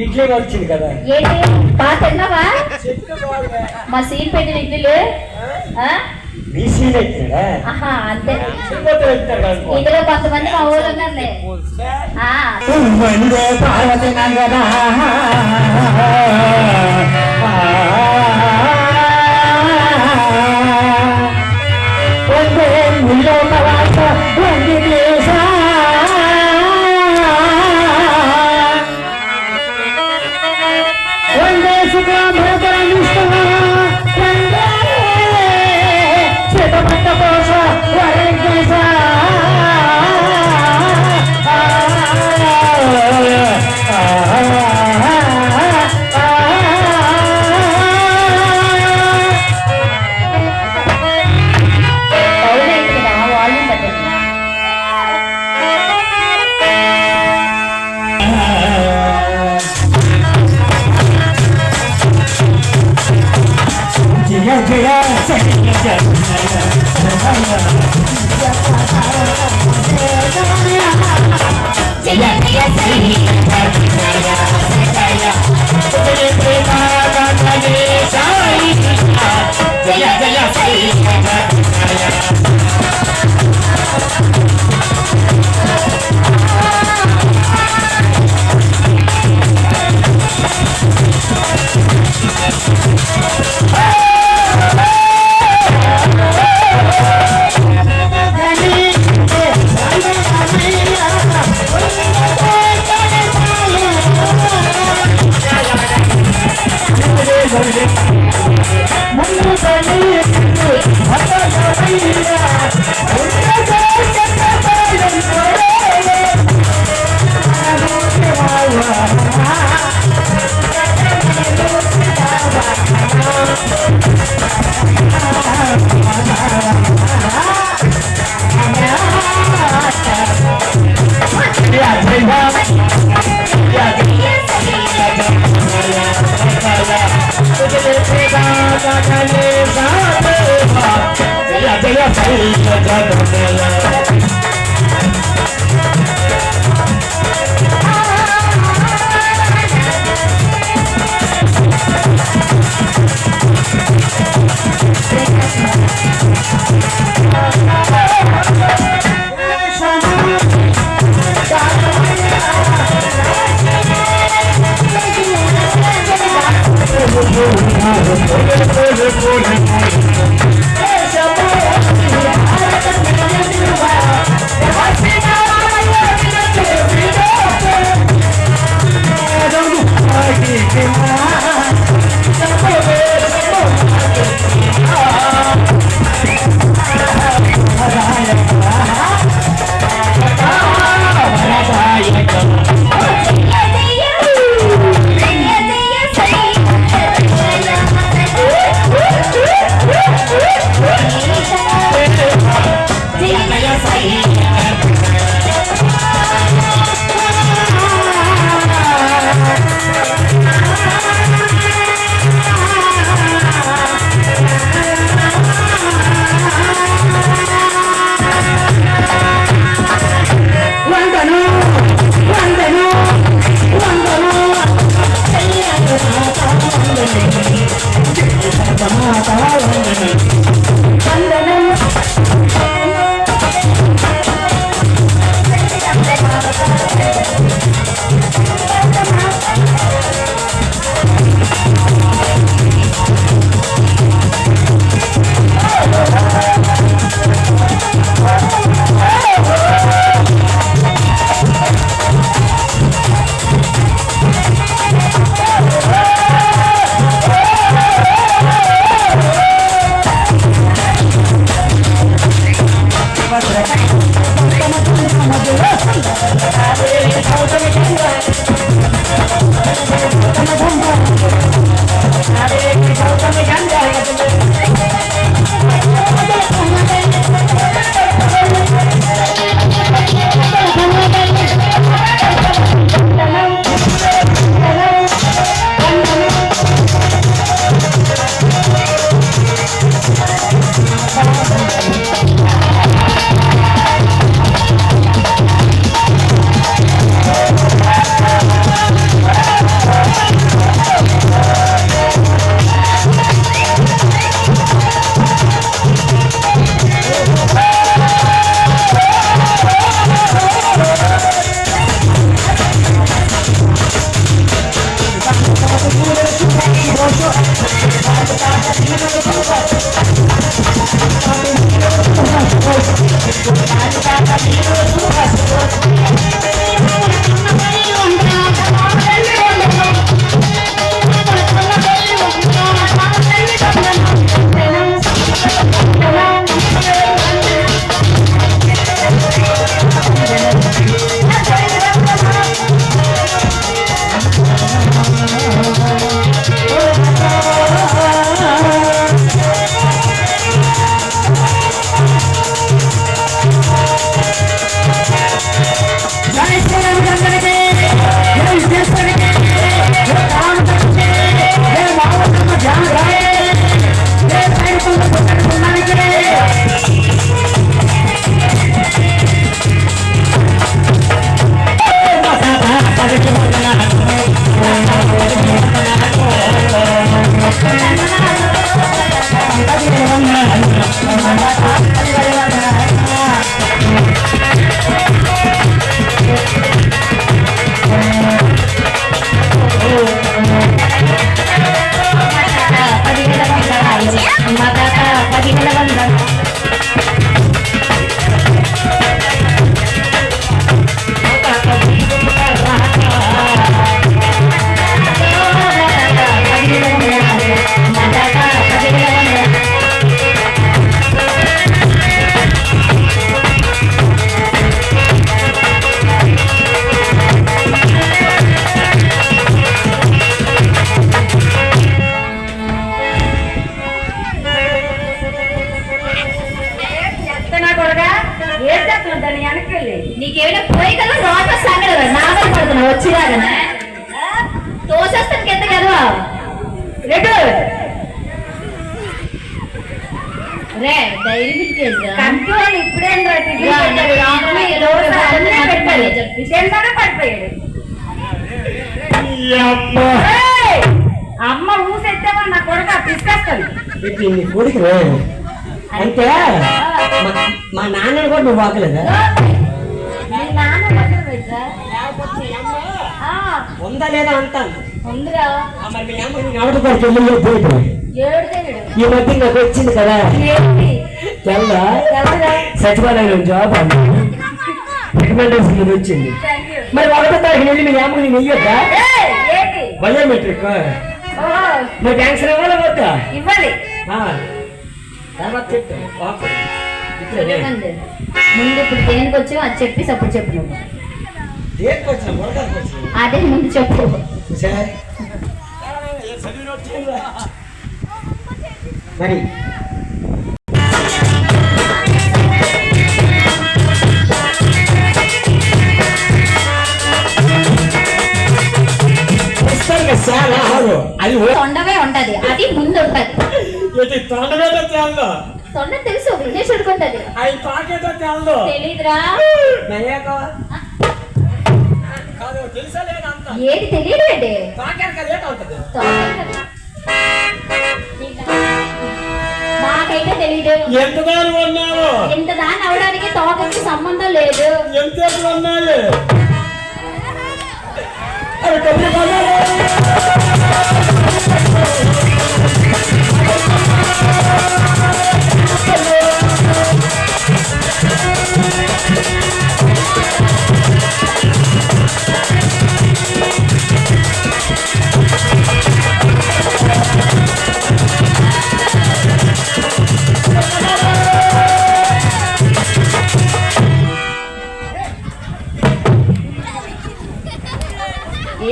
ఇడ్లీగా వచ్చింది కదా. ఏంటి బాగా తిన్నావా? మా సీన్ పెట్టిన ఇడ్లీలు అంతే. ఇందులో కొంతమంది మా ఊళ్ళు ఉన్నారులే. నీకేమైనా పోయి కదా రోడ్ల సాగడ నాగలు పడుతున్నావు వచ్చిరాగనే తోసేస్తాను కింద కదా రెడ్డు రే డైరీ మిల్క్ ఏంట్రా? కంట్రోల్ ఇప్పుడేం పడిపోయాడు. అమ్మ ఊసెత్తావా నా కొడుక తీసుకొస్తాను. ఇప్పుడు నీ కొడుకు అంటే మా నాన్నని కూడా నువ్వు వాకలేదా? మీ నాన్న పక్కన పెట్టరా? ఉందా లేదా అంటాను. ఉందిరా. మరి మీ అమ్మ ఎవరి పడికి వెళ్ళి పోయి ఈ మధ్య నాకు వచ్చింది కదా తెల్లా సచివాలయం జాబ్ అని రికమెండేషన్ వచ్చింది. మరి ఒకటో తారీఖు వెళ్ళి మీ అమ్మకి నేను వెయ్యొద్దా? బయోమెట్రిక్ మరి ట్యాంక్స్ ఇవ్వాలి వద్దా? ఇవ్వాలి. తర్వాత చెప్తా ముందు ఇప్పుడు దేనికి వచ్చావు అది చెప్పి అప్పుడు చెప్పు నువ్వు. దేనికి వచ్చిన బుడగానికి వచ్చిన అదే ముందు చెప్పు. మరి అది తొండవే ఉంటది, అది ముందు ఉంటది. తొండవేదో తేలదు. తొండ తెలుసు, విఘ్నేశ్వరుడికి ఉంటది. అది తాకేదో తేలదు. తెలీదురా? తెలుసా లేదా అంత? ఏది తెలియదు ఏంటి? మాకైతే తెలీదు. ఎంత దాని ఉన్నారు? ఇంత దాన్ని అవడానికి తోకకి సంబంధం లేదు. ఎంత ఉన్నాయి?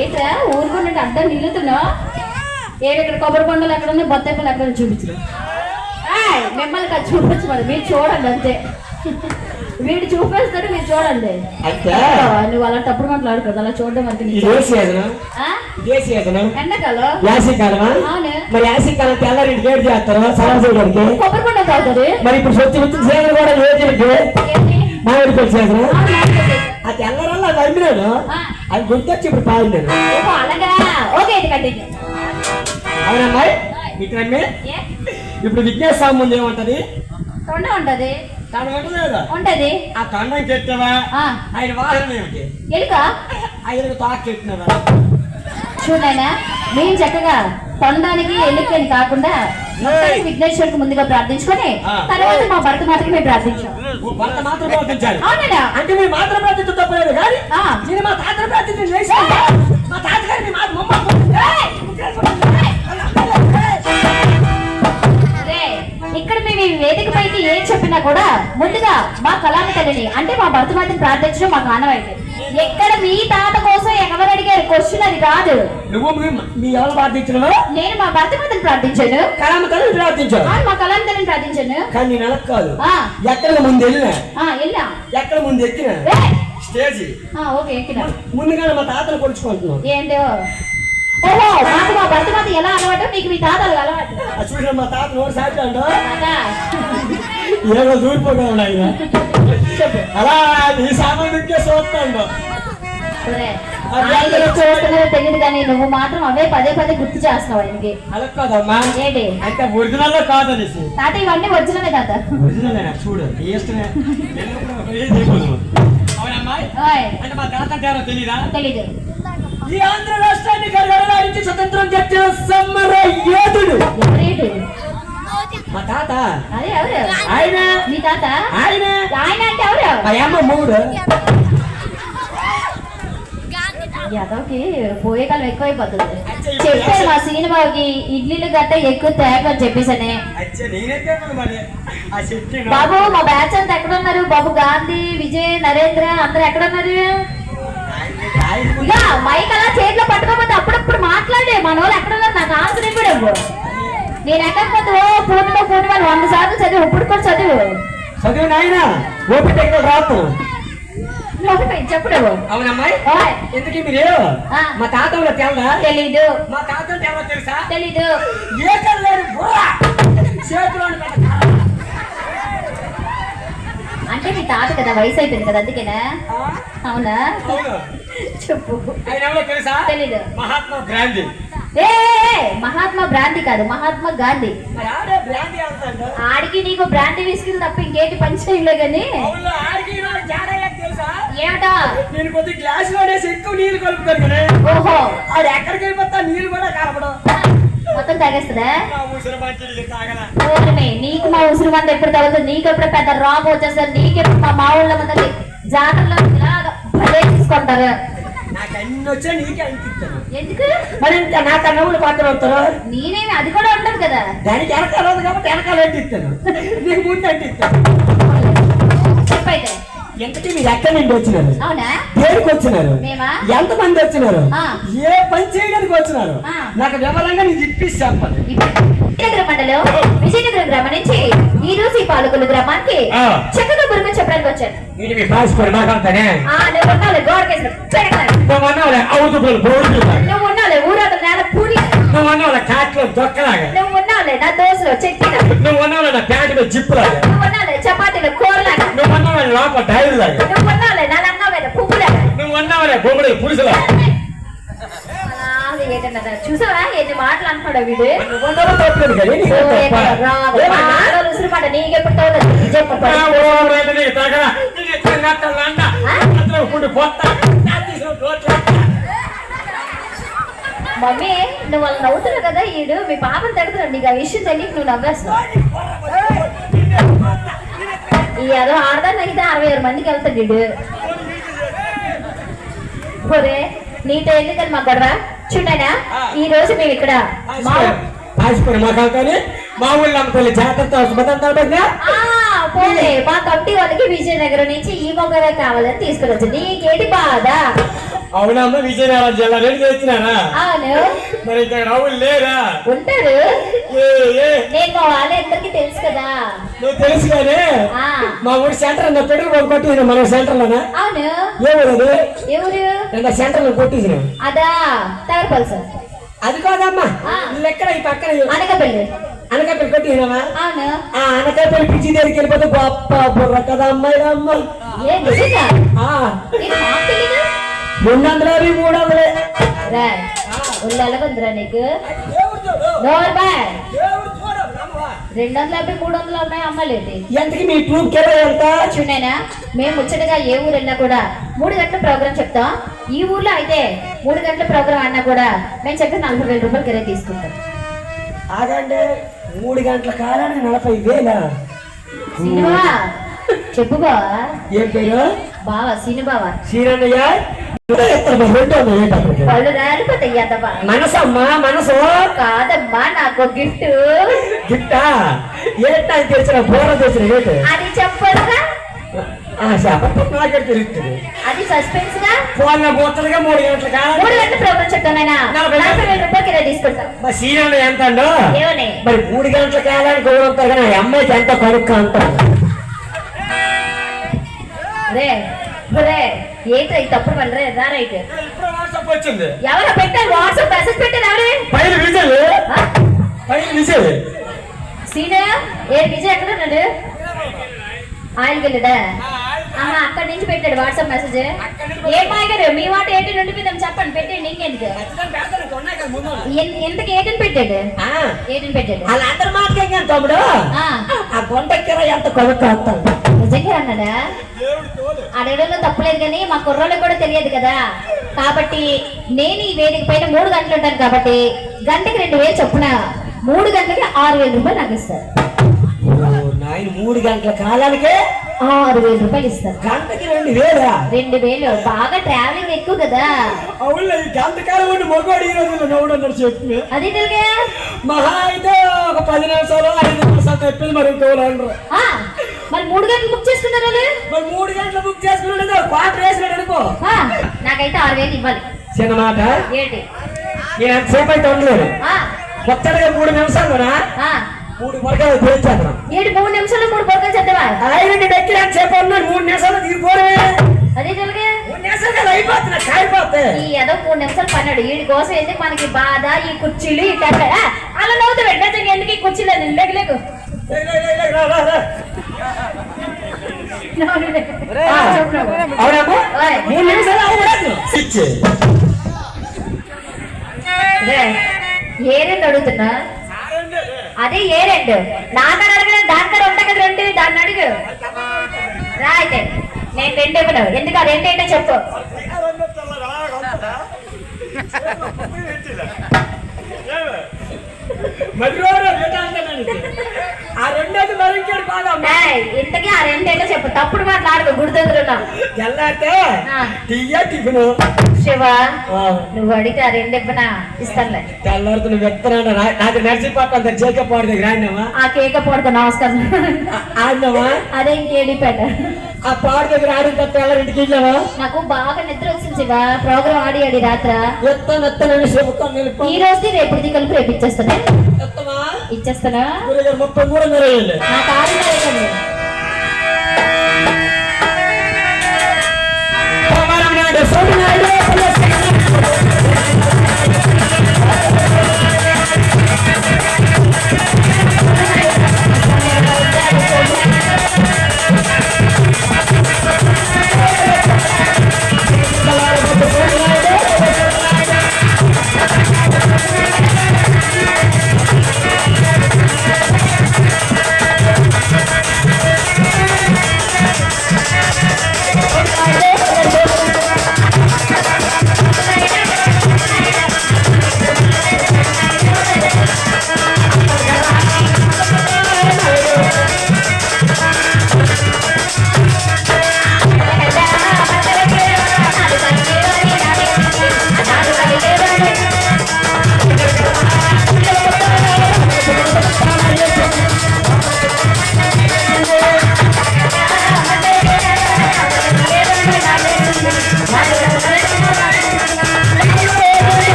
ఏంట్రా ఊరుకున్నట్టు అడ్డం నిల్లుతున్నావు? ఏడెక్కడ కొబ్బరి బొండలు ఎక్కడ ఉన్నాయి, బొత్తాయి పళ్ళు ఎక్కడ చూపించు. మిమ్మల్ని కాదు చూపించమని, మీరు చూడండి అంతే. వీడు చూపేస్తాడు, మీరు చూడండి. నువ్వు అలా తప్పుడు మాట్లాడుకోదు, అలా చూడడం అంతే. ఎండాకాలం మరి యాసీకాలం తెల్లారింటి గేట్ చేస్తారు సలహా చేయడానికి. కొబ్బరి బొండ తాగుతుంది. మరి ఇప్పుడు వచ్చిన సేవలు కూడా ఏజెంట్ మామిడి వచ్చేసాను. ఆ తెల్లరల్లా నమ్మినాను, అది గుర్తొచ్చి ఇప్పుడు పాడినాను. అలాగా ఓకే కంటిన్యూ. అవునమ్మాయి ఇక్కడ ఇప్పుడు విఘ్నేశ్వర స్వామి ముందు ఏముంటది? తొండ ఉంటది. ఉంటది. ఆ తొండం కెట్టావా? ఆయన వాహనం ఏమిటి? ఎలుక. ఆయన తాకు కెట్టినవా? చూడైనా మేము చక్కగా తొండానికి ఎలుకని కాకుండా విఘ్నేశ్వరుడికి ముందుగా ప్రార్థించుకొని తర్వాత మా భర్త మాత్రమే మేము ప్రార్థించాం. భర్త మాత్రం ప్రార్థించారు? అవునా? అంటే మీరు మాత్రం ప్రార్థించడం తప్పలేదు కానీ నేను మా తాత ప్రార్థించాను. మా తాతగారిని ఇక్కడ మేము ఈ వేదిక పైకి ఏం చెప్పినా కూడా ముందుగా మా కళాని తల్లిని అంటే మా భర్త మాత్రం ప్రార్థించడం మాకు ఆనవాయితీ. ఎక్కడ మీ తాత కోసం ఎవరు అడిగారు క్వశ్చన్ అది కాదు. నువ్వు మీ ఎవరు ప్రార్థించను? నేను మా భర్త మాత్రం ప్రార్థించాను. కళామ తల్లిని ప్రార్థించాను. మా కళాని తల్లిని ప్రార్థించాను. కానీ నేను అలా కాదు, ఎక్కడ ముందు వెళ్ళినా ఎక్కడ ముందు ఎక్కినా స్టేజ్ ఓకే ఎక్కినా ముందుగానే మా తాతను కొలుచుకుంటున్నాను. ఏంటో ఓహో నాకు మా భర్త మాత్రం ఎలా అలవాటు, మీకు మీ తాతలు అలవాటు. చూసిన మా తాత నోరు సాధ్యండో ఏదో దూరిపోగలను ఆయన అలా నీ సామాన్యుకే చూస్తాడు. తెలియదు కానీ నువ్వు మాత్రం అవే పదే పదే గుర్తు చేస్తున్నావు ఆయనకి. అలా కాదమ్మా, ఏంటి అంటే ఒరిజినల్ లో కాదనేసి. తాత ఇవన్నీ ఒరిజినలే తాత. ఒరిజినల్ చూడు అంటే మా తాత తేడా తెలీదా? తెలీదు. ఈ ఆంధ్ర రాష్ట్రాన్ని గడగడలాడించి స్వతంత్రం తెచ్చిన సమర యోధుడు మా తాత. అదే ఎవరు? ఆయన. మీ తాత? ఆయన. ఆయన అంటే ఎవరు? అయ్యమ్మ మూడు. యాదవ్కి పోయే కాలం ఎక్కువైపోతుంది. చెప్పాను మా సినిమాకి ఇడ్లీలు గట్ట ఎక్కువ తేగ అని చెప్పేసానే. బాబు మా బ్యాచ్ అంతా ఎక్కడ ఉన్నారు? బాబు గాంధీ, విజయ్, నరేంద్ర అందరు ఎక్కడ ఉన్నారు? ఇక మైక్ అలా చేతిలో పట్టుకోకపోతే అప్పుడప్పుడు మాట్లాడే మన వాళ్ళు ఎక్కడ ఉన్నారు నాకు ఆన్సర్ ఇవ్వడు. నేను ఎక్కకపోతే పూర్ణిమ 100 సార్లు చదివి ఇప్పుడు కూడా చదువు నాయన ఓపిక రాదు చెప్పుడు. అవునమ్మాయి ఎందుకు మీరు మా తాత తెలదా? తెలీదు. మా తాత తెలుసా? తెలీదు. చేతిలో అంటే మీ తాత కదా, వయసు అయిపోయింది కదా, అందుకేనా? అవునా? అవును. చెప్పు. ఆయన ఎవరో తెలుసా? తెలీదు. మహాత్మా గాంధీ. ఏ మహాత్మా బ్రాంతి కాదు, మహాత్మా గాంధీ. మరి ఆడే బ్రాండీ అంటాడు. ఆడికి నీకు బ్రాంతి విస్కిల్ తప్ప ఇంకేంటి పంచలే గాని. అవును, ఆడికి నాకు తేడా ఏంటి తెలుసా? ఏమిటా? నేను కొద్ది గ్లాస్ లో వేసి ఎక్కువ నీళ్లు కలుపుతాను కదా. ఓహో, ఆడు ఎక్కడికి వెళ్ళిపోతా నీళ్లు కూడా కలపడం. మొత్తం తాగేస్తుందా? నా ఉసిరి మంచిది తాగల. ఓర్మే, నీకు మా ఉసురు మంది ఎప్పుడు తగ్గుతుంది? నీకెప్పుడు పెద్ద రాబు వచ్చేస్తారు? నీకెప్పుడు మా ఊళ్ళో మంది జాతరలో ఇలాగా భలే తీసుకుంటారు. నాకు అన్ని వచ్చా నీకే అనిపిస్తాను. ఎందుకు మరి నా కన్నవులు పక్కన వస్తారు. నేనేమి అది కూడా ఉండదు కదా. దానికి వెనకాల ఉంది కాబట్టి వెనకాల అంటిస్తాను, నీకు ముందు అంటిస్తాను. చెప్పైతే ఎంతకీ మీరు ఎక్కడి నుండి వచ్చినారు? అవునా? దేనికి వచ్చినారు? మేమా? ఎంత మంది వచ్చినారు? ఆ. ఏ పని చేయడానికి వచ్చినారు? ఆ. నాకు వివరంగా నీకు ఇప్పిసి చెప్పండి. విజయనగరం మండలం విజయనగరం గ్రామం నుంచి ఈ రోజు ఈ పాలకొల్లు గ్రామానికి ఆ. చక్కగా గురించి చెప్పడానికి వచ్చాను. ఇది మీ పాస్పోర్ట్ మాట్లాడతానే. నువ్వు ఉన్నావులే గోడకేసిన పెరగలేదు. నువ్వు అన్నావులే అవుతులు బోర్డు. నువ్వు ఉన్నావులే ఊరవతల నేల పూరి. నువ్వు అన్నావులే కాట్లో దొక్కలాగా. నువ్వు ఉన్నావులే నా దోశలో చట్నీలా. నువ్వు అన్నావులే నా ప్యాంటు మీద జిప్పులాగా. నువ్వు ఉన్నావులే చపాతీలో కూరలాగా. నువ్వు అన్నావులే లోపల డైరీ లాగా. నువ్వు ఉన్నావులే నా లంగావేద పువ్వులాగా. నువ్వు అన్నావులే బొమ్మడి పురుషులాగా. ఏంటన్నా చూసావా ఎన్ని మాటలు అంటున్నాడు వీడు. నువ్వు అన్నావు తప్పలేదు కదా, నీకు తప్ప. మాట నీకెప్పుడు తోలేదు చెప్పు. మమ్మీ నువ్వు వాళ్ళు నవ్వుతున్నావు కదా, ఈడు మీ పాపను తడుతున్నాడు. నీకు ఆ విషయం తెలియక నువ్వు నవ్వేస్తావు. ఈ ఏదో ఆడదాన్ని అయితే 66 మందికి వెళ్తాడు వీడు. పోరే నీతో ఎందుకని మా గొడవ? చూడనా ఈ రోజు మేము ఇక్కడ మా ఊళ్ళో అమ్మతల్లి జాతరతో పోలే మా కమిటీ వాళ్ళకి విజయనగరం నుంచి ఈ మొగ్గలే కావాలని తీసుకురొచ్చు. నీకేంటి బాధ? అవునమ్మ, విజయనగరం జిల్లా రెండు వచ్చినారా? అవును. మరి ఇక్కడ రావులు లేరా? ఉంటారు. నేను మా వాళ్ళందరికీ తెలుసు కదా. నువ్వు తెలుసు కానీ మా ఊరి సెంటర్ అన్న పెట్టుకు కొట్టిన మన సెంటర్ లోనా? అవును. ఎవరు ఎవరు సెంటర్ లో కొట్టించిన? అదా తగపల్స. అది కాదమ్మా, ఎక్కడ ఈ పక్కన అనకపల్లి. అనకాపల్లి కొట్టినావా? అవును. అనకాపల్లి పిచ్చి దగ్గరికి వెళ్ళిపోతే గొప్ప బుర్ర కదా అమ్మాయి అమ్మ. 250 300 ఎలాగొందిరా నీకు? 250 300 ఉన్నాయి అమ్మలేండి. ఎంతకి మీ ట్రూప్ కిలో ఎంత? చూడైనా మేము ముచ్చటగా ఏ ఊరు వెళ్ళినా కూడా 3 గంటల ప్రోగ్రామ్ చెప్తాం. ఈ ఊర్లో అయితే 3 గంటల ప్రోగ్రామ్ అన్నా కూడా మేము చక్కగా 40,000 రూపాయలు కిరాయి తీసుకుంటాం. అదండి 3 గంటల కాలానికి 40,000. సినిమా చెప్పు బావా. ఏం పేరు? బావా సీను బావా. సీనయ్య పళ్ళు రాలిపోతాయి అదమ్మా. మనసమ్మా మనసు కాదమ్మా నాకు గిఫ్ట్. గిఫ్టా? ఏంటా తెచ్చిన బోర తెచ్చిన రేటు అది చెప్పడుగా. నాకే తెలుస్తుంది. అది సస్పెన్స్ గా. ఫోన్ పోతలుగా 3 గంటల కాలం 3 గంటల ప్రోగ్రామ్ చెప్తానైనా 40,000 రూపాయలు కిరాయి తీసుకుంటాం. మా సీనియర్ ఎంత అండో ఏమని మరి 3 గంటల కాలానికి గౌరవంతారు కానీ అమ్మాయికి ఎంత కనుక్క అంటారు. ఏంటో ఈ తప్పుడు పడరే రైట్. వచ్చింది ఎవరో పెట్టారు వాట్సాప్ మెసేజ్ పెట్టారు. ఎవరు పైన విజయ్ సీనియర్ ఏ విజయ్ ఎక్కడ ఉన్నాడు? ఆయిల్కి వెళ్ళాడా? అక్కడి నుంచి పెట్టాడు వాట్సాప్ మెసేజ్. ఏ మాయగారు మీ మాట ఏంటి నుండి మీద చెప్పండి పెట్టండి. ఇంకెందుకు ఎంతకి ఏటని పెట్టాడు? ఏటని పెట్టాడు? వాళ్ళందరి మాట తమ్ముడు ఆ గుంట కిరాయి ఎంత కొనుక్క వస్తాను. నిజంగా అన్నాడా? అడగడంలో తప్పలేదు కానీ మా కుర్రోళ్ళకి కూడా తెలియదు కదా. కాబట్టి నేను ఈ వేదిక పైన 3 గంటలు ఉంటాను కాబట్టి గంటకి 2,000 చొప్పున 3 గంటలకి 6,000 రూపాయలు నాకు ఇస్తారు. 3 గంటల కాలానికే 6,000 రూపాయలు ఇస్తారు. గంటకి 2,000. 2,000 బాగా ట్రావెలింగ్ ఎక్కువ కదా. అవును గంటకాలం ఉండి మగవాడు ఈ రోజుల్లో నవ్వుడన్నారు చెప్పి. అది తెలుగే మహా అయితే ఒక 10 నిమిషాలు 5 నిమిషాలు తెప్పింది. మరి ఇంకోరు మరి 3 గంటలు బుక్ చేసుకున్నారు. మరి 3 గంటలు బుక్ చేసుకున్నాడు క్వార్టర్ వేసినాడు అనుకో. నాకైతే 6,000 ఇవ్వాలి. చిన్న మాట ఏంటి? నేను ఎంతసేపు అయితే ఉండలేదు. కొత్తగా 3 నిమిషాలునా 3 వరకాలు తేల్చాను. 3 నిమిషాలు 3 బొక్కలు చదివా? 5 ఎక్కి ఎంతసేపు ఉన్నాడు 3 నిమిషాలు దిగిపోవడమే. అదే తెలుగే 3 నిమిషాలు కదా అయిపోతున్నా కాయిపోతే. ఈ ఏదో 3 నిమిషాలు పన్నాడు. వీడి కోసం ఎందుకు మనకి బాధ? ఈ కుర్చీలు ఈ కట్ట అలా నవ్వుతూ పెట్టచ్చు. ఎందుకు ఈ కుర్చీలు లేకు అవునమ్మా 3 నిమిషాలు అవ్వలేదు ఇచ్చే ఏ రెండు అడుగుతున్నా అదే ఏ రెండు నాకడ అడగలేదు దానికడ ఉంటా కదా రెండు దాన్ని అడుగు రా అయితే నేను రెండు ఇవ్వను ఎందుకు ఆ రెండేంటో చెప్పు ఇంతకీ ఆ రెండేంటో చెప్పు తప్పుడు మాట్లాడుకో గుర్తుంటున్నా శివ నువ్వు అడిగితే ఆ రెండు ఇవ్వనా ఇస్తానులే తెల్లారుతున్న వ్యక్తనా నాకు నడిచిపోతా చేకపోవడం దగ్గర ఆడినావా ఆ కేక పోడుతో నమస్కారం ఆడినావా అదే ఇంకేడిపేట ఆ పాడు దగ్గర ఆడిన తర్వాత ఎవరింటికి వెళ్ళావా నాకు బాగా నిద్ర వచ్చింది శివ ప్రోగ్రామ్ ఆడి ఆడి రాత్ర ఎత్తానని చెబుతాను ఈ రోజు రేపు కలిపి రేపు ఇచ్చేస్తానే ఇచ్చేస్తానా 33 నాకు 6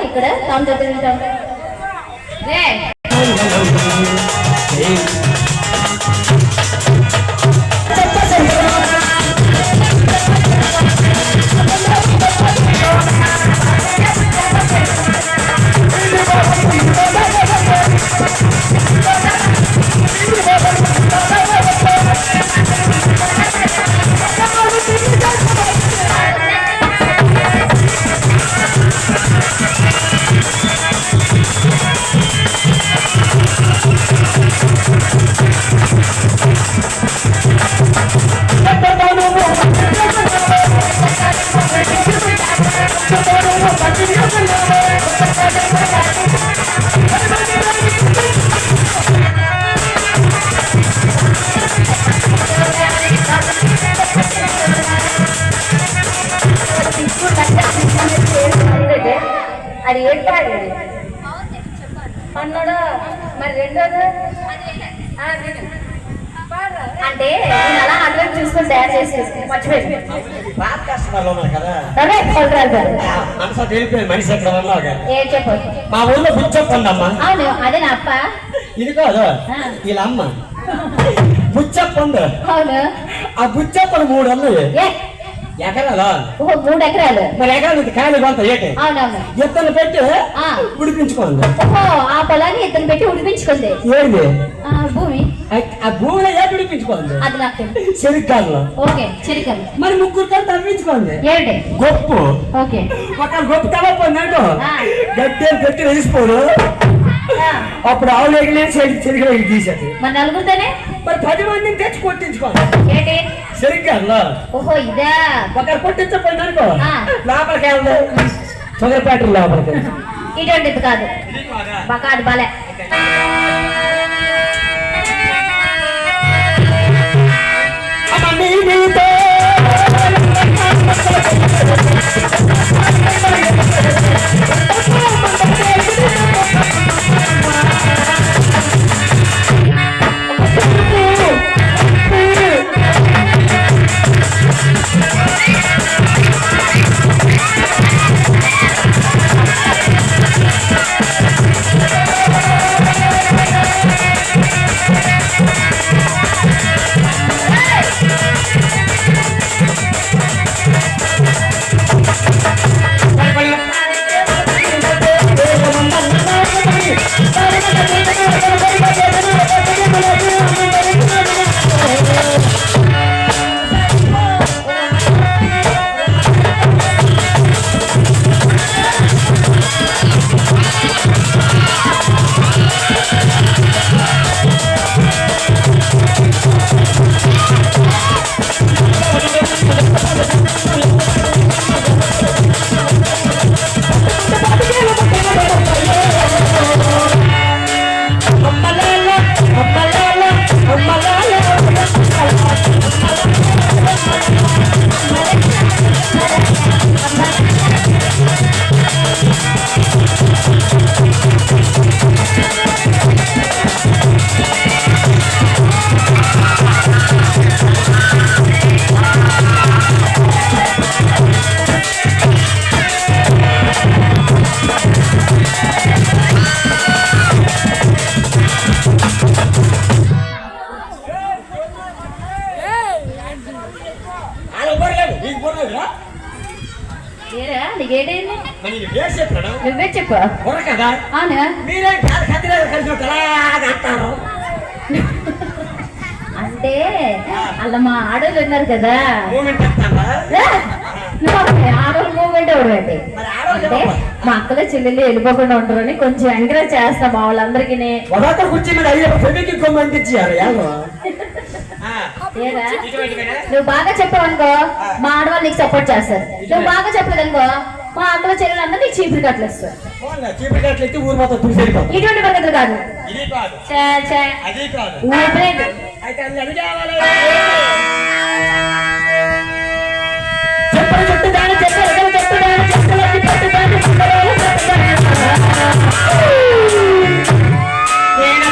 ఇక్కడ అది ఏర్పాడు అన్నాడు మరి రెండోది అంటే నేను అలా అట్లా చూసుకొని తయారు చేసి మర్చిపోయింది మనిషి ఎక్కడ ఏ చెప్పు మా ఊర్లో బుచ్చప్పందమ్మా అవును అదే నా అప్ప ఇది కాదు వీళ్ళ అమ్మ బుచ్చప్పండు అవును ఆ బుచ్చప్పలు 3 అన్నది ఎకరాలా 3 ఎకరాలు మరి ఎకరాలు ఖాళీ కొంత ఏటే అవునవును ఎత్తలు పెట్టి ఉడిపించుకోండి ఆ పొలాన్ని ఎత్తలు పెట్టి ఉడిపించుకుంది ఏంది భూమి ఆ భూమిలో ఏటి ఉడిపించుకోండి అది నాకు చెరికాల్లో ఓకే చెరికాలు మరి 3 కలిసి తవ్వించుకోండి ఏంటి గొప్పు ఓకే ఒక గొప్ప తవ్వపోయిందంటూ గట్టి పెట్టి వేసిపోడు అప్పుడు ఆవులు ఎగిలేసి చెరికలు తీసేది మరి నలుగురితోనే మరి 10 మందిని తెచ్చి కొట్టించుకోండి ఏంటి చెరికాల్లో ఓహో ఇదా ఒకరు కొట్టించపోయింది అనుకో లోపలికి వెళ్దాం చొగరపేట లోపలికి ఇటువంటి కాదు కాదు బాలే ఏడైంది మరి నేను వేసి చెప్పాను నువ్వే చెప్పు బుర్ర కదా అవునా మీరే కత్తిరే కలిసి అంటారు అంటే అలా మా ఆడోళ్ళు ఉన్నారు కదా మూమెంట్ చెప్తాను ఆడోళ్ళు మూమెంట్ ఎవరండి అంటే మా అక్కల చెల్లెళ్ళు వెళ్ళిపోకుండా ఉంటారని కొంచెం ఎంకరేజ్ చేస్తా మా వాళ్ళందరికీ ఒక్కొక్క కుర్చీ మీద అయ్యే ఫెమికి కొమ్మంటించారు యాగో ఏరా నువ్వు బాగా చెప్పావనుకో మా ఆడవాళ్ళు నీకు సపోర్ట్ చేస్తారు నువ్వు బాగా చెప్పలేదనుకో మా అక్కల చెల్లెలందరూ నీకు చీపురు కట్టలేస్తారు చీపురు కట్లయితే ఊరు మొత్తం తుడిసేరిపోతాం ఇటువంటి పద్ధతులు కాదు ఇది కాదు ఛే, ఛే. అది కాదు ఊపిరేంటి? అయితే అది కావాలి చెప్పలు చెట్టుదాని చెట్టులు చెట్టుదాని చెట్టులకి పట్టుదాని చెట్టులు నేను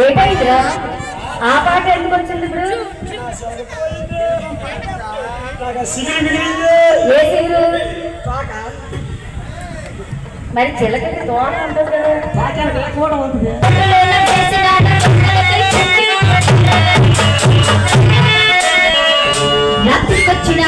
ఏటైందిరా ఆ పాట ఎందుకు వచ్చింది ఇప్పుడు ఏ సిగురు మరి చిలకకి తోట ఉంటుంది కదా కూడా ఉంటుంది రాత్రికొచ్చిన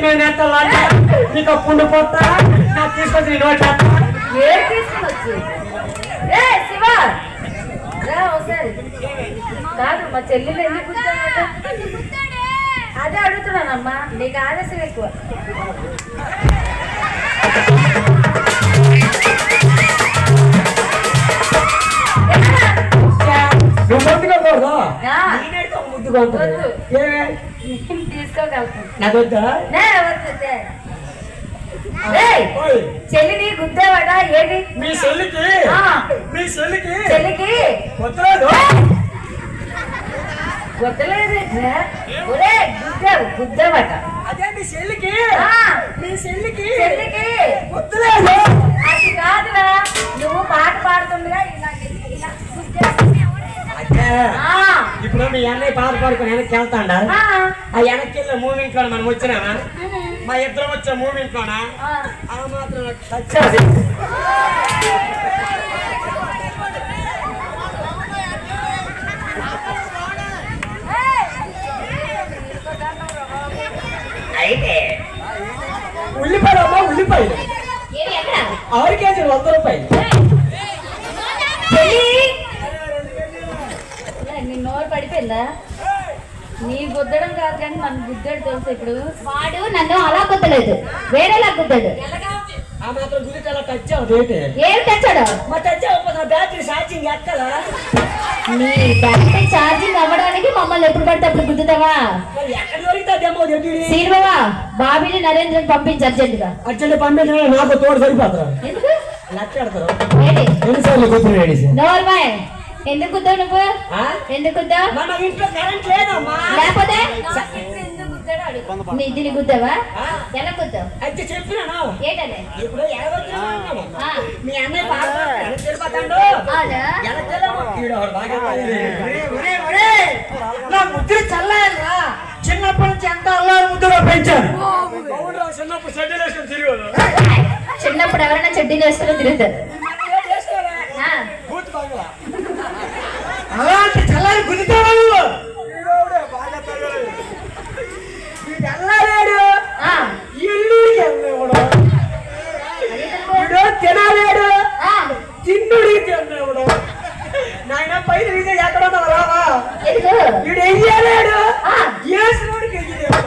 నేను ఎత్తాలా నీకు పుండు పోతా నాకు తీసుకొచ్చి నేను ఏడు తీసుకొచ్చి ఏ శివ రా ఒకసారి కాదు మా చెల్లెలు ఎందుకు కూర్చోమాట అదే అడుగుతున్నానమ్మా నీకు ఆలస్యం ఎక్కువ నువ్వు ముద్దుకోకూడదు ఆ. ముద్దుకోకూడదు తీసుకోగలుగుతాను నాకు వద్దా చెల్లిని గుద్దేవాడ ఏది మీ చెల్లికి ఆ. మీ చెల్లికి చెల్లికి వద్దలేదు గుద్దలేదు ఒరే గుద్దావు గుద్దేవాట అదే మీ చెల్లికి ఆ. మీ చెల్లికి చెల్లికి వద్దలేదు అది కాదురా నువ్వు పాట పాడుతుండగా ఇలా గుద్దావు. అదే ఆ. ఇప్పుడు మీ అన్నయ్య పాట పాడుకుని వెనక్కి వెళ్తాడా ఆ. ఆ వెనక్కి వెళ్ళే మూమెంట్ లో మనం వచ్చినామా మా ఇద్దరం వచ్చే మూమెంట్ లోనా ఆ. ఆ మాత్రం నాకు టచ్ అది. అయితే ఉల్లిపాయలు అమ్మా ఉల్లిపాయలు ఏమి ఎక్కడ 6 కేజీలు 100 రూపాయలు నీ నోరు పడిపోయిందా నీ గుద్దడం కాదు కానీ నన్ను గుద్దాడు తెలుసు ఇప్పుడు వాడు నన్ను అలా గుద్దలేదు వేరేలా గుద్దాడు ఆ మాత్రం గురించి అలా టచ్ అవుతుంది ఏం తెచ్చాడు మా టచ్ అవ్వకపోతే బ్యాటరీ ఛార్జింగ్ ఎక్కదా నీ బ్యాటరీ ఛార్జింగ్ అవ్వడానికి మమ్మల్ని ఎప్పుడు పడితే అప్పుడు గుద్దుతావా మరి ఎక్కడ దొరుకుతుందేమో తెలియదు శ్రీబాబా బాబీని నరేంద్రని పంపించి అర్జెంటుగా అర్జెంట్ పంపించిన నాకు తోడు సరిపోతారు ఎందుకు లెక్క పెడతారు ఏంటి ఎన్నిసార్లు కూర్చుని నోర్మాయ్ ఎందుకు గుద్దావు నువ్వు ఎందుకు గుద్దావు మన ఇంట్లో కరెంట్ లేదమ్మా లేకపోతే ఎందుకు గుద్దాడో అడుగు నీ దీన్ని గుద్దావా ఎలా గుద్దావు అయితే చెప్పినాను ఏంటనే ఇప్పుడు ఎడవచ్చిన ఆ, మీ అన్నయ్య పాట వెనక్కి వెళ్ళిపోతాడు అవునా? వెనక్కి వెళ్ళాము. ఈడు ఒకడు బాగా నా ముద్దులు చల్లారా చిన్నప్పటి నుంచి ఎంత అల్లారు ముద్దులో పెంచాను చిన్నప్పుడు షెడ్యూల్ వేసుకొని తిరిగి చిన్నప్పుడు ఎవరైనా చెడ్డీలు వేసుకుని తిరుగుతారు ఆ, అలాంటి చల్లారి గుద్దుతాడు వెళ్ళలేడు ఆ, ఇల్లు వెళ్ళేవాడు వీడు తినలేడు ఆ, తిన్నుడి తినేవాడు నాయన పైన విజయ్ ఎక్కడ ఉన్నావు రావా ఎందుకు వీడు వెయ్యలేడు ఆ, ఏసులోడికి వెయ్యలేడు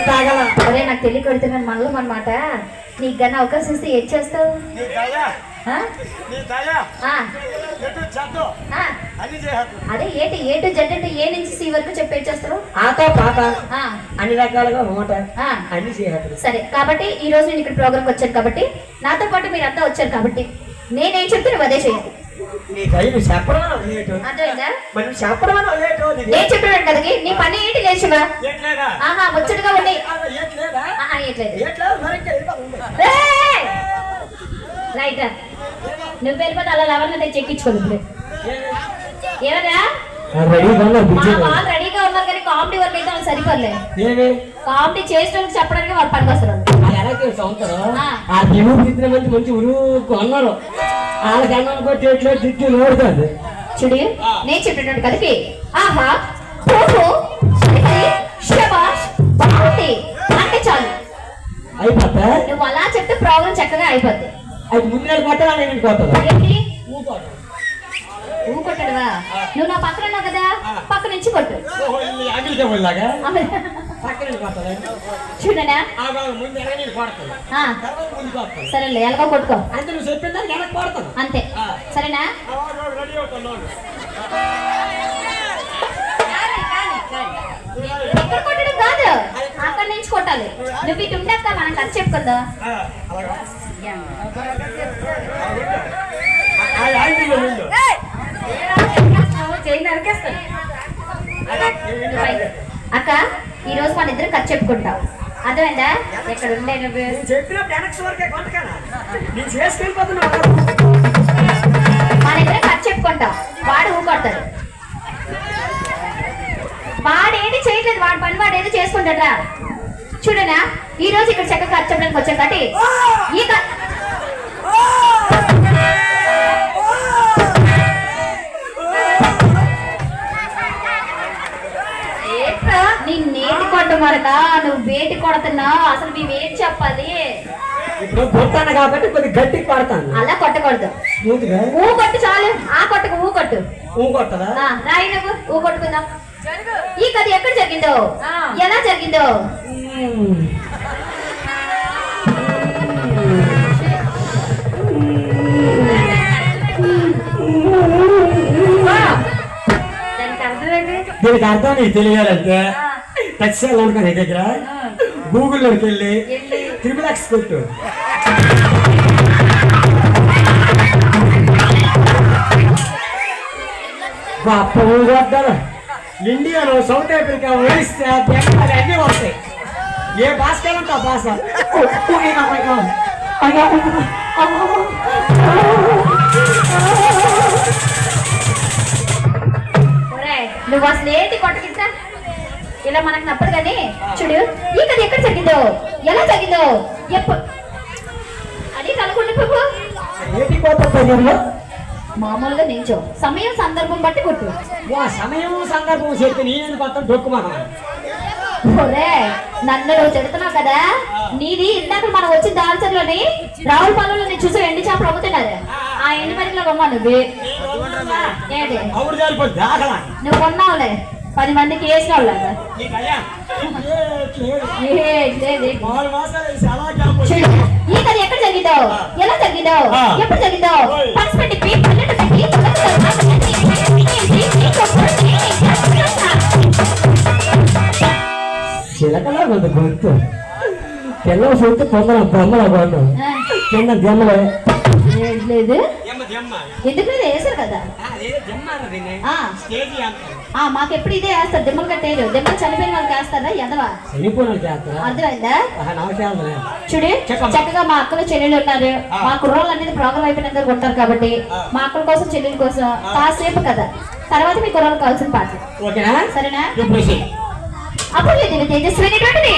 తాగల ఒరే నాకు తెలియ కొడుతున్నాను మనలో అనమాట నీకు గన్న అవకాశం ఇస్తే ఏం చేస్తావు ఆ? ఆ, ఆ. అదే ఏంటి ఏ టు జెడ్ అంటే ఏ నుంచి సి వరకు చెప్పేచ్చేస్తావు ఆట పాట ఆ, అన్ని రకాలుగా మూట ఆ. అన్ని చేయాలి సరే కాబట్టి ఈ రోజు నేను ఇక్కడ ప్రోగ్రామ్కి వచ్చాను కాబట్టి నాతో పాటు మీరు అంతా వచ్చారు కాబట్టి నేనేం చెప్తే నువ్వు అదే చేయాలి నీకు అయ్యి నువ్వు చెప్పడం లేటు అర్థమైందా మరి నువ్వు చెప్పడం లేటు నేను చెప్పాను కదా నీ పని ఏంటి లేచువా ఎట్లేదా ఆహా ముచ్చటగా ఉన్నాయి ఎట్లేదా ఆహా ఏట్లేదు ఎట్లా మరి ఇంకా రైట్ నువ్వు వెళ్ళిపోతే అలా లెవెల్ మీద చెక్కించుకోదు ఇప్పుడు ఏమరా వాళ్ళు రెడీగా ఉన్నారు కానీ కామెడీ వర్క్ అయితే వాళ్ళు సరిపోలే కామెడీ చేసిన చెప్పడానికి వాళ్ళు పనికి వస్తారు ఎలా తెలుసు ఆ. ఆ తెలుగు ఇద్దరు మంది మంచి ఉరుకు అన్నారు వాళ్ళకి అన్నం కొట్టి ఎట్లా తిట్టి నోడుతుంది చూడు నేను చెప్పినట్టు కలిపి ఆహా ఓహో సరే, శభాష్ బాగుంది అంటే చాలు అయిపోతా నువ్వు అలా చెప్తే ప్రోగ్రామ్ చక్కగా అయిపోద్ది అది ముందు కొట్టదా నేను కొట్టదా ఏంటి ఊ కొట్టడువా నువ్వు నా పక్కన ఉన్నావు కదా పక్క నుంచి కొట్టు అగిలికే వెళ్ళాగా పక్కన కొట్టదా చూడనా ముందు ఎలా నేను కొడతాను ఆ, తర్వాత ముందు కొడతాను సరేలే ఎలాగో కొట్టుకో అంటే నువ్వు చెప్పిందా ఎలా కొడతాను అంతే సరేనా రెడీ అవుతాను ఇక్కడ కొట్టడం కాదు అక్కడి నుంచి కొట్టాలి నువ్వు ఇటు ఉండక్క మనం ఖర్చు చెప్పుకుందా చేయి నరికేస్తాను అక్క ఈ రోజు మన ఇద్దరు ఖర్చు చెప్పుకుంటాం అర్థమైందా ఎక్కడ ఉండే నువ్వు చెప్పినప్పుడు వెనక్స్ వరకే కొంటకానా నేను చేసుకెళ్ళిపోతున్నా మన ఇద్దరు ఖర్చు చెప్పుకుంటాం వాడు ఊ కొడతాడు వాడు ఏది చేయట్లేదు వాడి పని వాడు ఏదో చేసుకుంటాడా చూడనా ఈ రోజు ఇక్కడ చక్కగా ఖర్చు చెప్పడానికి వచ్చాం కాబట్టి ఈ నీ నేతి కొట్ట కొట్టమన్నా నువ్వు వేటి కొడుతున్నావు, అసలు మేమేం చెప్పాలి? ఇప్పుడు కొట్టాను కాబట్టి కొద్దిగా గట్టి కొడతాను. అలా కొట్టకూడదు, స్మూత్గా ఊ కొట్టు చాలు. ఆ కొట్టకు, ఊ కొట్టు. కొట్టదా? రాయి నువ్వు, ఊ కొట్టుకుందాం. ఈ కథ ఎక్కడ జరిగిందో, ఎలా జరిగిందో? దీనికి అర్థం నీకు తెలియాలంటే టచ్సాలు అనుకో నీ దగ్గర గూగుల్లోకి వెళ్ళి త్రిపుల్ కొట్టు. ఇండియాలో సౌత్ ఆఫ్రికా ఒడిస్సా బెంగాల్ అన్నీ వస్తాయి. ఏ భాషకెళ్ళంటే ఆ భాష. నువ్వు అసలు ఏంటి కొట్టకిందా? ఇలా మనకు నప్పదు కానీ చూడు, ఈ కథ ఎక్కడ జరిగిందో, ఎలా జరిగిందో, ఎప్పుడు అది కనుక్కుంటే మామూలుగా నిల్చో, సమయం సందర్భం బట్టి కొట్టు. సమయం సందర్భం చెప్పి నేను మొత్తం డొక్కుమాను. నన్ను నువ్వు చెడుతున్నావు కదా. నీది ఇందాక మనం వచ్చిన దాల్చర్లోని రావుల పాలలో నేను చూసి ఎండి చేపలు అమ్ముతున్నారు. ఆ ఎండి మరిలో బొమ్మ నువ్వు ఏంటి నువ్వు కొన్నావులే, 10 మందికి వేసిన వాళ్ళు. ఈ కథ ఎక్కడ జరిగిందో, ఎలా జరిగిందో, ఎప్పుడు జరిగిందో పర్స్ పెట్టి చిలకలా కొంత గుర్తు పిల్లలు చూస్తే పొందల బొమ్మల బాగుండు కింద దెమ్మలే లేదు. ఎందుకు వేసారు కదా, మాకెప్పుడు ఇదే వేస్తారు. దెమ్మలు కట్టేరు, దెమ్మలు చనిపోయిన వాళ్ళకి వేస్తారా? ఎదవా అర్థమైందా? చూడు, చక్కగా మా అక్కలు చెల్లెలు ఉన్నారు. మా కుర్రోళ్ళు అనేది ప్రోగ్రామ్ అయిపోయినందుకు ఉంటారు కాబట్టి మా అక్కల కోసం చెల్లెల కోసం కాసేపు కదా, తర్వాత మీ కుర్రోళ్ళు కావాల్సిన పాటలు. సరేనా? అపూర్య దివ్య తేజస్వైనటువంటిది,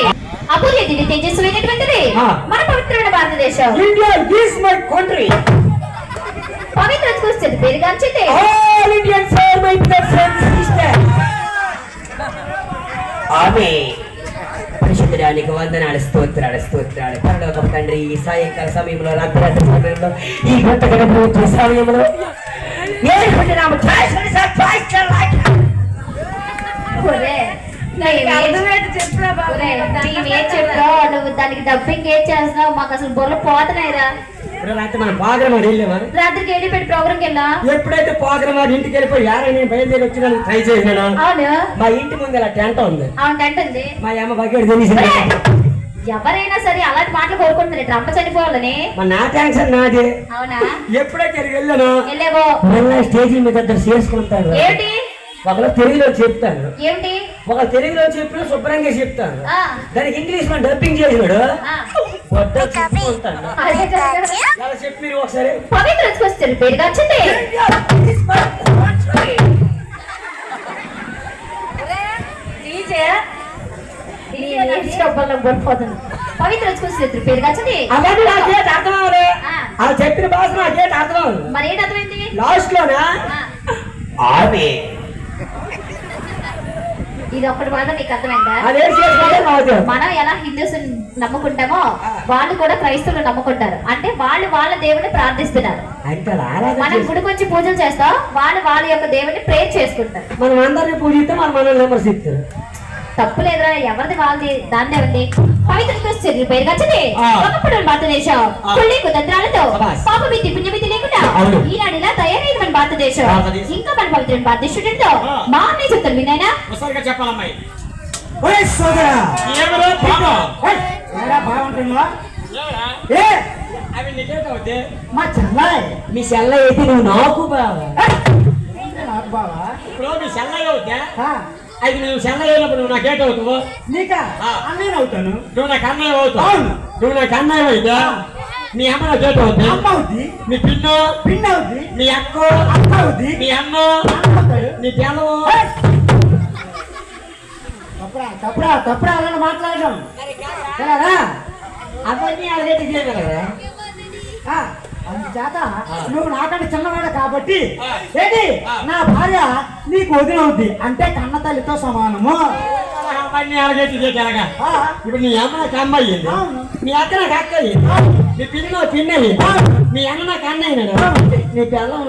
అపూర్య దివ్య తేజస్వైనటువంటిది మన పవిత్రమైన భారతదేశం. India is my country. పవిత్ర చూస్తుంది పేరుగాంచింది. All Indians are my brothers sisters. ఆమేన్. పరిశుద్ధుడానికి వందనాలు, స్తోత్రాలు, స్తోత్రాలు. పరలోకపు తండ్రి, ఈ సాయంకాల సమయంలో, రాత్రి సమయంలో, ఈ గంట గడప సమయంలో నువ్వు దానికి డబ్బింగ్ ఏం చేస్తున్నావు? మాకు అసలు బొర్ర పోతున్నాయిరా. మనం ప్రోగ్రామ్ వెళ్ళామా? రాత్రికి వెళ్ళిపోయి ప్రోగ్రామ్ కి వెళ్ళా. ఎప్పుడైతే ప్రోగ్రామ్ ఇంటికి వెళ్ళిపోయి నేను బయలుదేరి వచ్చి ట్రై చేసినాను. అవును, మా ఇంటి ముందు ఇలా టెంట్ ఉంది. అవును, టెంట్ ఉంది. మా అమ్మ బకెట్ తెలిసి ఎవరైనా సరే అలాంటి మాటలు కోరుకుంటున్నారు, ట్రంప్ చనిపోవాలని. నా ట్యాంక్షన్ నాది. అవునా? ఎప్పుడైతే వెళ్ళాను వెళ్ళేవో మళ్ళీ స్టేజీ మీద ఇద్దరు చేసుకుంటారు. ఏమిటి? ఒకరు తెలుగులో చెప్తాను, ఏమిటి? ఒక తెలుగులో చెప్పిన శుభ్రంగా చెప్తాను, దానికి ఇంగ్లీష్ లో డబ్బింగ్ చేసినాడు. చెప్పి మీరు ఒకసారి పవిత్ర వస్తారు పేరుగా వచ్చింది. పవిత్ర వస్తారు పేరుగా వచ్చింది. అర్థం అవ్వలే, అది చెప్పిన భాష నాకేంటి అర్థం అవ్వదు. మరి ఏంటి అర్థమైంది? లాస్ట్ లోనా ఆమె ఇది ఒక్కటి మాత్రం నీకు అర్థమైందా? మనం ఎలా హిందూస్ నమ్ముకుంటామో వాళ్ళు కూడా క్రైస్తవులు నమ్ముకుంటారు. అంటే వాళ్ళు వాళ్ళ దేవుని ప్రార్థిస్తున్నారు. మనం గుడికి వచ్చి పూజలు చేస్తాం, వాళ్ళు వాళ్ళ యొక్క దేవుని ప్రేర్ చేసుకుంటారు. మనం అందరినీ పూజిస్తే మనం మనల్ని విమర్శిస్తారు. తప్పు లేదురా, ఎవరిది వాళ్ళది, దాన్నే ఉంది. పవిత్ర పేరుగా వచ్చింది. ఒకప్పుడు భారతదేశం కుళ్ళి కుతంత్రాలతో పాపమితి పుణ్యమితి లేకుండా ఈనాడు ఇలా తయారైంది మన భారతదేశం. ఇంకా మన పవిత్ర భారతదేశుడితో మా అన్నయ్య చెప్తాను వినైనా చెప్పాలమ్మాయి. మా చెల్లాయి, మీ చెల్లయ్య అయితే నువ్వు నాకు బావా. ఇప్పుడు మీ చెల్లయ్య అవుతా అయితే నువ్వు చెన్నై అయినప్పుడు నువ్వు నాకు ఏటవుతావు? నీకా అన్నయ్య అవుతాను. నువ్వు నాకు అన్నయ్య అవుతావు. నువ్వు నాకు అన్నయ్య అయితే మీ అమ్మ నాకు ఏటవుతుంది? అమ్మ అవుద్ది. మీ పిన్ను పిన్ అవుద్ది. మీ అక్క అక్క అవుద్ది. మీ అన్న నీ పిల్లలు తప్పుడా తప్పుడా తప్పుడా అలా మాట్లాడడం కదా. అవన్నీ అదేంటి చేయగలరా? అందుచేత నువ్వు నాకంటే చిన్నవాడు కాబట్టి ఏంటి నా భార్య నీకు వదిలవుద్ది, అంటే కన్న తల్లితో సమానము. అవన్నీ అలాగైతే ఇదేలాగా ఇప్పుడు నీ అమ్మ నాకు అమ్మ అయ్యింది, మీ అక్క నాకు అక్క అయ్యింది, నీ పిన్ని నాకు పిన్ని అయ్యింది, మీ అన్న నాకు అన్న అయినాడు, నీ పిల్లం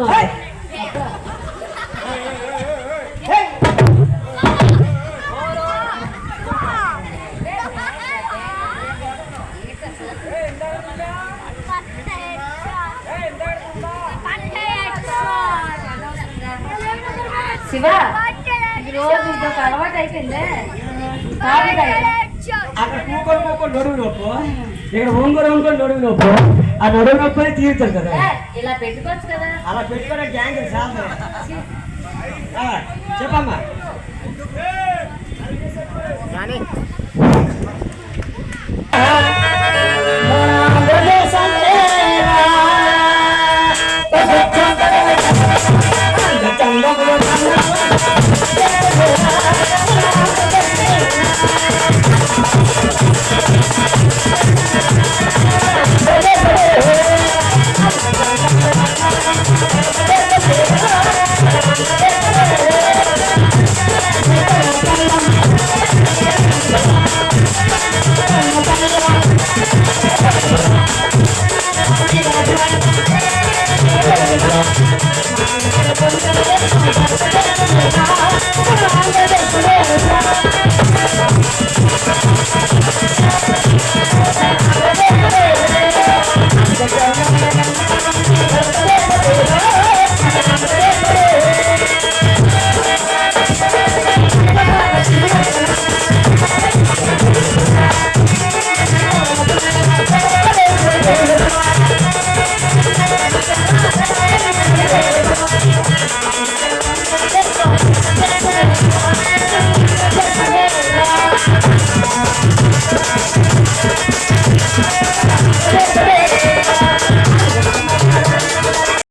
శివ ఈ రోజు ఇదొక అలవాటు అయిపోయిందే. అక్కడ కూకొని నడువు నొప్పు, ఇక్కడ ఒంగోలు నడువు నొప్పు, ఆ నడువు నొప్పి తీరుతారు కదా. ఇలా పెట్టుకోవచ్చు కదా. అలా పెట్టుకోవడానికి గ్యాంగ్ సార్ చెప్పమ్మా.